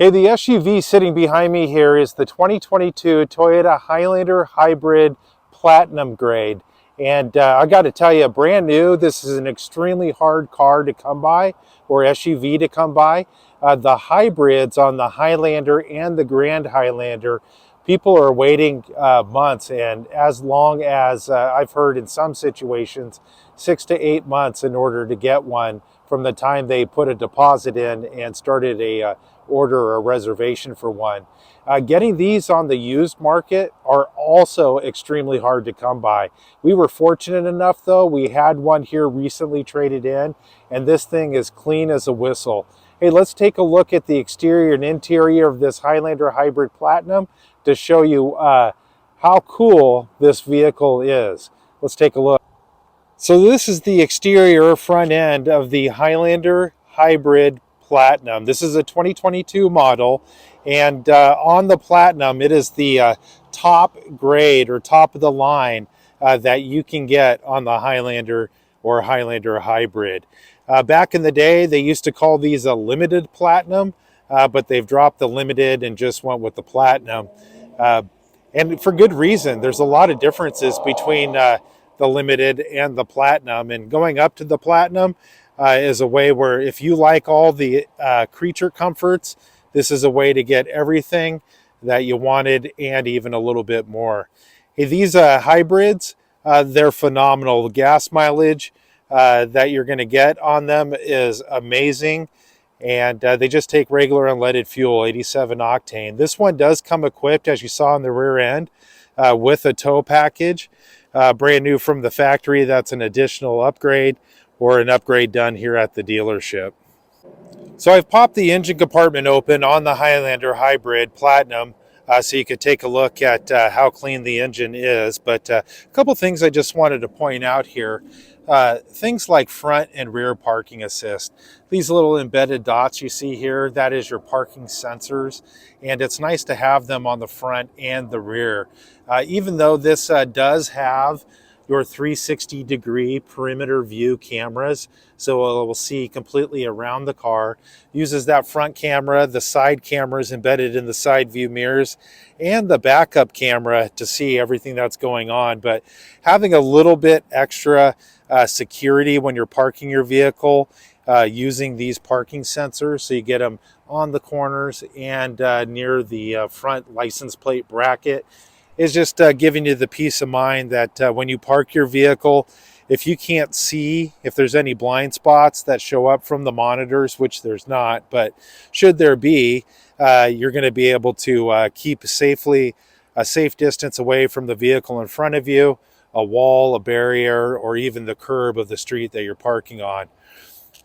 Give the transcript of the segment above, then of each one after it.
Hey, the SUV sitting behind me here is the 2022 Toyota Highlander Hybrid Platinum grade. And I got to tell you, brand new, this is an extremely hard car to come by, or SUV to come by. The hybrids on the Highlander and the Grand Highlander, people are waiting months, and as long as I've heard in some situations, 6 to 8 months in order to get one from the time they put a deposit in and started a order or a reservation for one. Getting these on the used market are also extremely hard to come by. We were fortunate enough though, we had one here recently traded in, and this thing is clean as a whistle. Hey, let's take a look at the exterior and interior of this Highlander Hybrid Platinum to show you how cool this vehicle is. Let's take a look. So this is the exterior front end of the Highlander Hybrid Platinum. This is a 2022 model, and on the Platinum, it is the top grade or top of the line that you can get on the Highlander or Highlander Hybrid. Back in the day, they used to call these a limited Platinum, but they've dropped the limited and just went with the Platinum. And for good reason. There's a lot of differences between the limited and the Platinum, and going up to the Platinum is a way where if you like all the creature comforts, this is a way to get everything that you wanted and even a little bit more. Hey, these hybrids, they're phenomenal. The gas mileage that you're going to get on them is amazing, and they just take regular unleaded fuel, 87 octane. This one does come equipped, as you saw in the rear end, with a tow package. Brand new from the factory. That's an additional upgrade or an upgrade done here at the dealership. So I've popped the engine compartment open on the Highlander Hybrid Platinum so you could take a look at how clean the engine is. But a couple things I just wanted to point out here. Things like front and rear parking assist. These little embedded dots you see here, that is your parking sensors, and it's nice to have them on the front and the rear. Even though this does have your 360-degree perimeter view cameras, so it will see completely around the car. Uses that front camera, the side cameras embedded in the side view mirrors, and the backup camera to see everything that's going on. But having a little bit extra security when you're parking your vehicle using these parking sensors, so you get them on the corners and near the front license plate bracket, is just giving you the peace of mind that when you park your vehicle, if you can't see if there's any blind spots that show up from the monitors, which there's not, but should there be, you're going to be able to keep safely a safe distance away from the vehicle in front of you, a wall, a barrier, or even the curb of the street that you're parking on.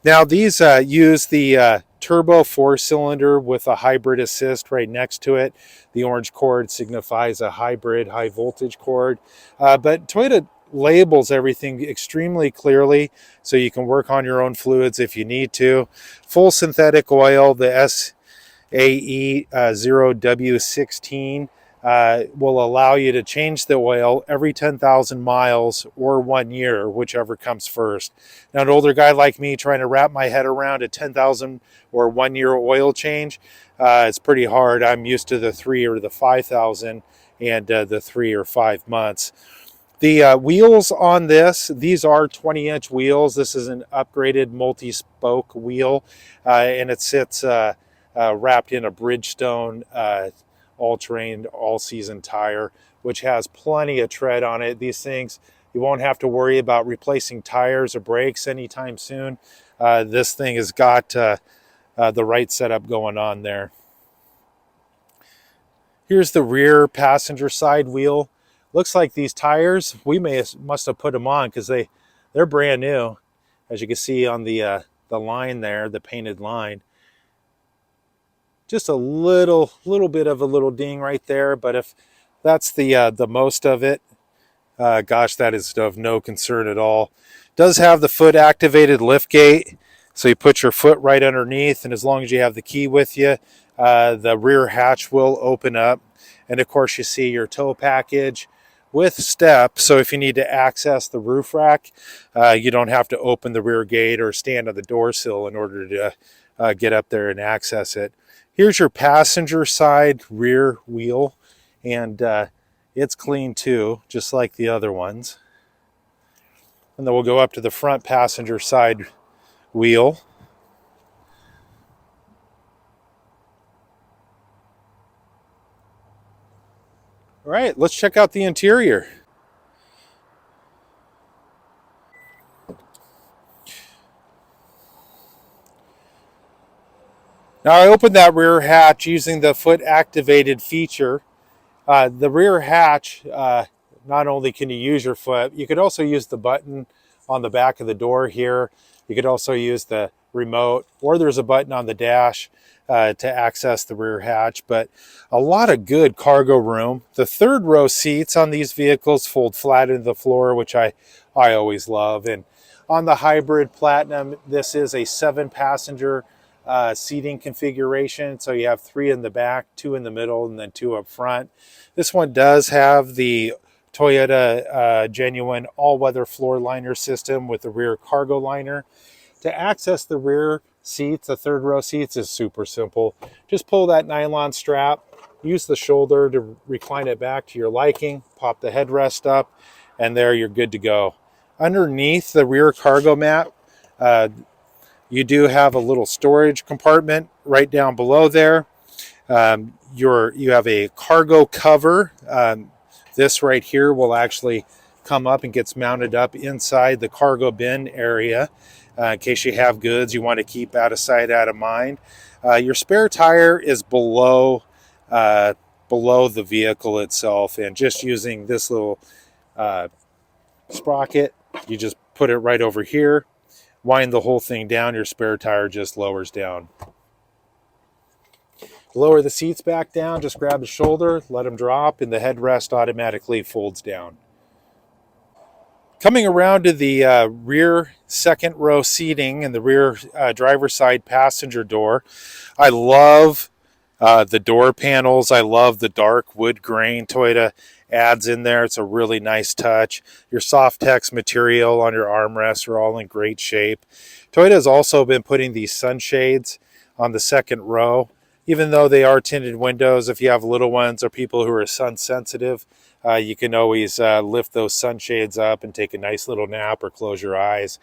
Now these use the turbo 4-cylinder with a hybrid assist right next to it. The orange cord signifies a hybrid high voltage cord. But Toyota labels everything extremely clearly so you can work on your own fluids if you need to. Full synthetic oil, the SAE 0W16 will allow you to change the oil every 10,000 miles or 1 year, whichever comes first. Now, an older guy like me trying to wrap my head around a 10,000 or 1 year oil change, it's pretty hard. I'm used to the 3 or the 5,000 and the 3 or 5 months. The wheels on this, these are 20-inch wheels. This is an upgraded multi-spoke wheel, and it sits wrapped in a Bridgestone all-terrain, all-season tire, which has plenty of tread on it. These things, you won't have to worry about replacing tires or brakes anytime soon. This thing has got the right setup going on there. Here's the rear passenger side wheel. Looks like these tires, we must have put them on because they're brand new, as you can see on the line there, the painted line. Just a little bit of a little ding right there, but if that's the most of it, gosh, that is of no concern at all. Does have the foot activated lift gate, so you put your foot right underneath, and as long as you have the key with you, the rear hatch will open up. And of course you see your tow package with steps, so if you need to access the roof rack, you don't have to open the rear gate or stand on the door sill in order to get up there and access it. Here's your passenger side rear wheel, and it's clean too, just like the other ones. And then we'll go up to the front passenger side wheel. All right, let's check out the interior. Now I opened that rear hatch using the foot activated feature. The rear hatch, not only can you use your foot, you could also use the button on the back of the door here. You could also use the remote, or there's a button on the dash to access the rear hatch, but a lot of good cargo room. The third row seats on these vehicles fold flat into the floor, which I always love. And on the Hybrid Platinum, this is a 7-passenger seating configuration. So you have 3 in the back, 2 in the middle, and then 2 up front. This one does have the Toyota genuine all-weather floor liner system with the rear cargo liner. To access the rear seats, the third row seats, is super simple. Just pull that nylon strap, use the shoulder to recline it back to your liking, pop the headrest up, and there you're good to go. Underneath the rear cargo mat, you do have a little storage compartment right down below there. You have a cargo cover. This right here will actually come up and gets mounted up inside the cargo bin area in case you have goods you want to keep out of sight, out of mind. Your spare tire is below the vehicle itself, and just using this little sprocket, you just put it right over here, wind the whole thing down, your spare tire just lowers down. Lower the seats back down, just grab the shoulder, let them drop, and the headrest automatically folds down. Coming around to the rear second row seating and the rear driver's side passenger door, I love the door panels. I love the dark wood grain Toyota adds in there. It's a really nice touch. Your soft text material on your armrests are all in great shape. Toyota has also been putting these sunshades on the second row. Even though they are tinted windows, if you have little ones or people who are sun sensitive, you can always lift those sunshades up and take a nice little nap or close your eyes.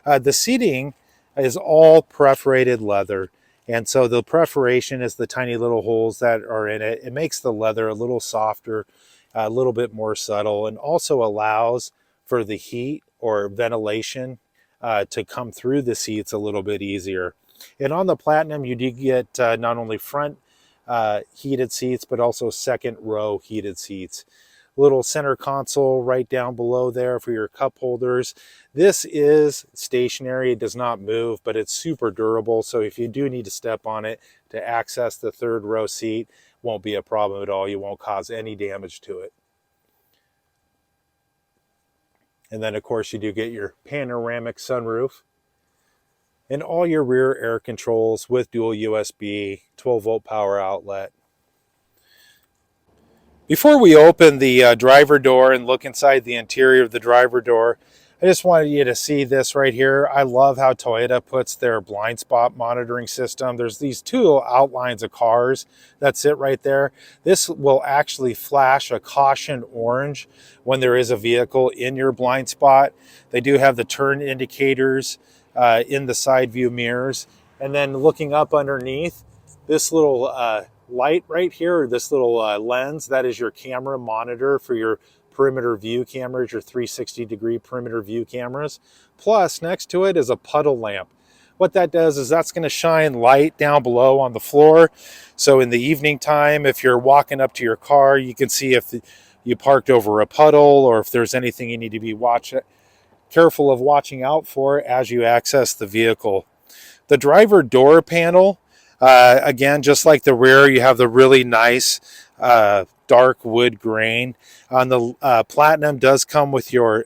The seating is all perforated leather. And so the perforation is the tiny little holes that are in it. It makes the leather a little softer, a little bit more subtle, and also allows for the heat or ventilation to come through the seats a little bit easier. And on the Platinum, you do get not only front heated seats, but also second row heated seats. Little center console right down below there for your cup holders. This is stationary, it does not move, but it's super durable. So if you do need to step on it to access the third row seat, won't be a problem at all. You won't cause any damage to it. And then of course you do get your panoramic sunroof and all your rear air controls with dual USB 12-volt power outlet. Before we open the driver door and look inside the interior of the driver door, I just wanted you to see this right here. I love how Toyota puts their blind spot monitoring system. There's these 2 outlines of cars that sit right there. This will actually flash a caution orange when there is a vehicle in your blind spot. They do have the turn indicators in the side view mirrors. And then looking up underneath, this little light right here, or this little lens, that is your camera monitor for your perimeter view cameras, your 360-degree perimeter view cameras. Plus, next to it is a puddle lamp. What that does is that's going to shine light down below on the floor. So in the evening time, if you're walking up to your car, you can see if you parked over a puddle or if there's anything you need to be careful of watching out for as you access the vehicle. The driver door panel, again, just like the rear, you have the really nice dark wood grain. On the Platinum does come with your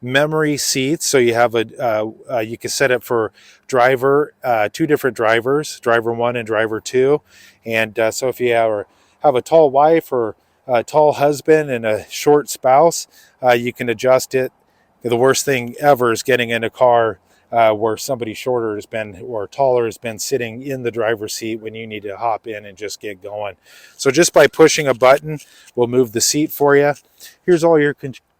memory seats, so you have you can set it for driver, 2 different drivers, driver 1 and driver 2. And so if you have a tall wife or a tall husband and a short spouse, you can adjust it. The worst thing ever is getting in a car where somebody shorter has been or taller has been sitting in the driver's seat when you need to hop in and just get going. So just by pushing a button, we'll move the seat for you. Here's all your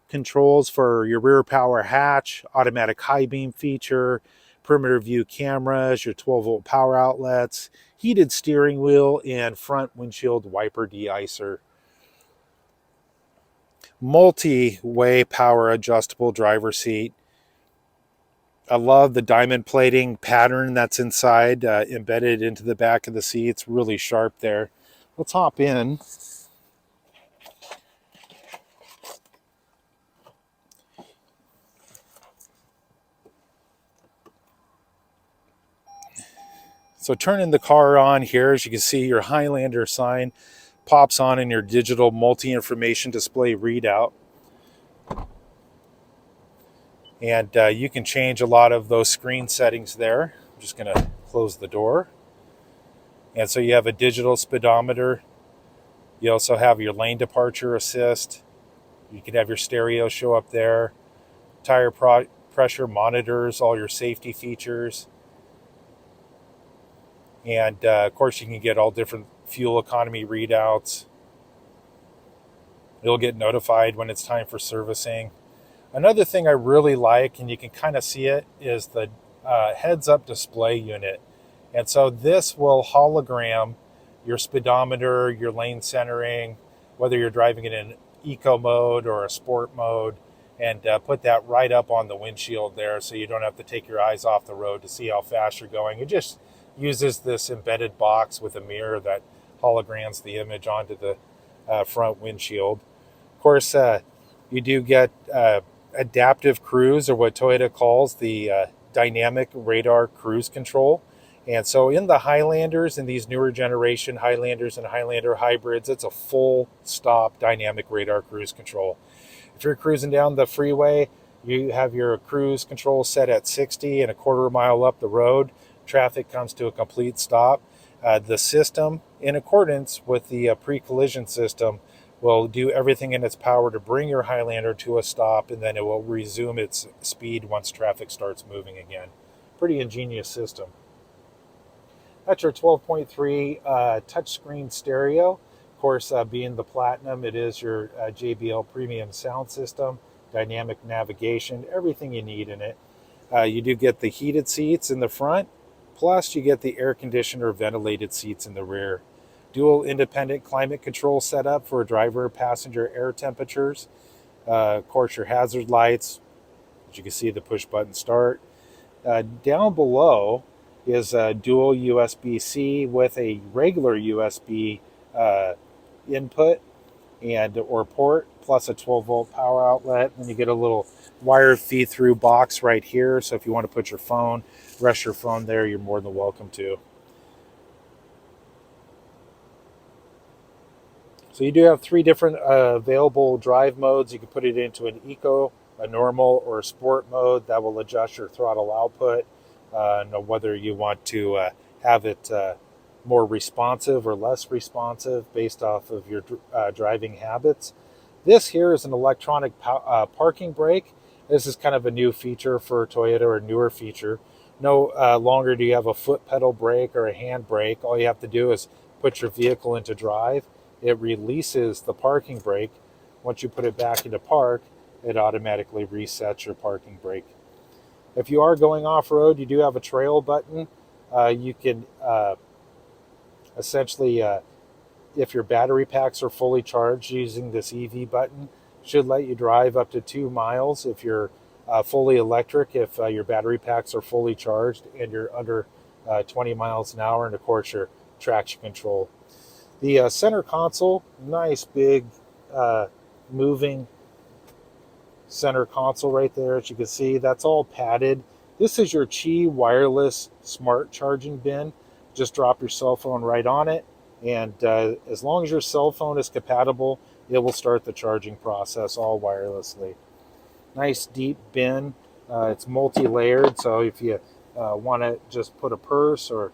controls for your rear power hatch, automatic high beam feature, perimeter view cameras, your 12-volt power outlets, heated steering wheel, and front windshield wiper de-icer. Multi-way power adjustable driver seat. I love the diamond plating pattern that's inside, embedded into the back of the seat. It's really sharp there. Let's hop in. So turning the car on here, as you can see, your Highlander sign pops on in your digital multi-information display readout. And you can change a lot of those screen settings there. I'm just going to close the door. And so you have a digital speedometer. You also have your lane departure assist. You can have your stereo show up there. Tire pressure monitors, all your safety features. And of course, you can get all different fuel economy readouts. You'll get notified when it's time for servicing. Another thing I really like, and you can kind of see it, is the heads-up display unit. And so this will hologram your speedometer, your lane centering, whether you're driving it in eco mode or a sport mode, and put that right up on the windshield there so you don't have to take your eyes off the road to see how fast you're going. It just uses this embedded box with a mirror that holograms the image onto the front windshield. Of course, you do get adaptive cruise, or what Toyota calls the dynamic radar cruise control. And so in the Highlanders, in these newer generation Highlanders and Highlander hybrids, it's a full stop dynamic radar cruise control. If you're cruising down the freeway, you have your cruise control set at 60, and a quarter mile up the road, traffic comes to a complete stop. The system, in accordance with the pre-collision system, will do everything in its power to bring your Highlander to a stop, and then it will resume its speed once traffic starts moving again. Pretty ingenious system. That's your 12.3 touchscreen stereo. Of course, being the Platinum, it is your JBL premium sound system, dynamic navigation, everything you need in it. You do get the heated seats in the front, plus you get the air conditioner ventilated seats in the rear. Dual independent climate control setup for driver passenger air temperatures. Of course, your hazard lights. As you can see, the push button start. Down below is a dual USB-C with a regular USB input and or port, plus a 12-volt power outlet. And you get a little wire feed-through box right here. So if you want to put your phone, rest your phone there, you're more than welcome to. So you do have 3 different available drive modes. You can put it into an eco, a normal, or a sport mode. That will adjust your throttle output, whether you want to have it more responsive or less responsive based off of your driving habits. This here is an electronic parking brake. This is kind of a new feature for Toyota, or a newer feature. No longer do you have a foot pedal brake or a hand brake. All you have to do is put your vehicle into drive. It releases the parking brake. Once you put it back into park, it automatically resets your parking brake. If you are going off-road, you do have a trail button. You can essentially, if your battery packs are fully charged using this EV button, should let you drive up to 2 miles if you're fully electric, if your battery packs are fully charged and you're under 20 miles an hour, and of course your traction control. The center console, nice big moving center console right there. As you can see, that's all padded. This is your Qi wireless smart charging bin. Just drop your cell phone right on it, and as long as your cell phone is compatible, it will start the charging process all wirelessly. Nice deep bin. It's multi-layered, so if you want to just put a purse or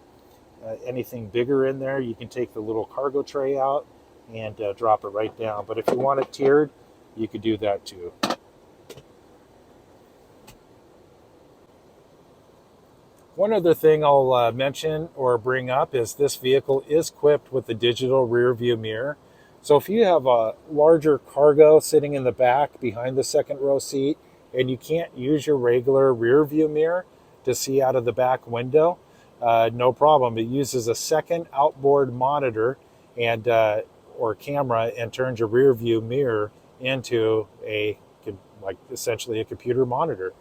anything bigger in there, you can take the little cargo tray out and drop it right down. But if you want it tiered, you could do that too. One other thing I'll mention or bring up is this vehicle is equipped with a digital rear view mirror. So if you have a larger cargo sitting in the back behind the second row seat and you can't use your regular rear view mirror to see out of the back window, no problem. It uses a second outboard monitor and or camera and turns your rear view mirror into like essentially a computer monitor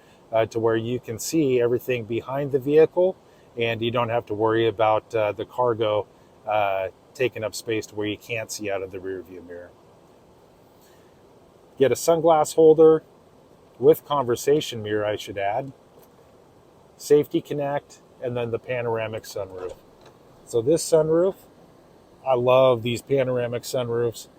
to where you can see everything behind the vehicle, and you don't have to worry about the cargo taking up space to where you can't see out of the rear view mirror. Get a sunglass holder with conversation mirror, I should add, safety connect, and then the panoramic sunroof. So this sunroof, I love these panoramic sunroofs,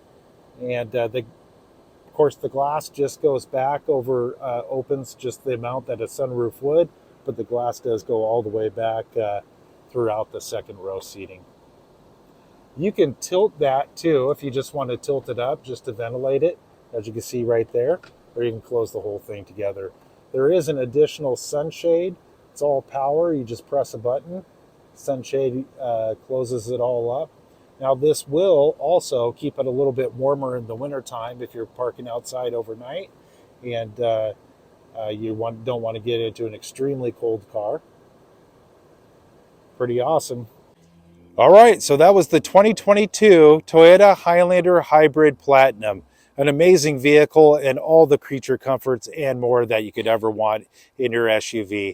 and of course the glass just goes back over, opens just the amount that a sunroof would, but the glass does go all the way back throughout the second row seating. You can tilt that too if you just want to tilt it up just to ventilate it, as you can see right there, or you can close the whole thing together. There is an additional sunshade. It's all power. You just press a button. Sunshade closes it all up. Now this will also keep it a little bit warmer in the wintertime if you're parking outside overnight and you don't want to get into an extremely cold car. Pretty awesome. All right, so that was the 2022 Toyota Highlander Hybrid Platinum. An amazing vehicle and all the creature comforts and more that you could ever want in your SUV.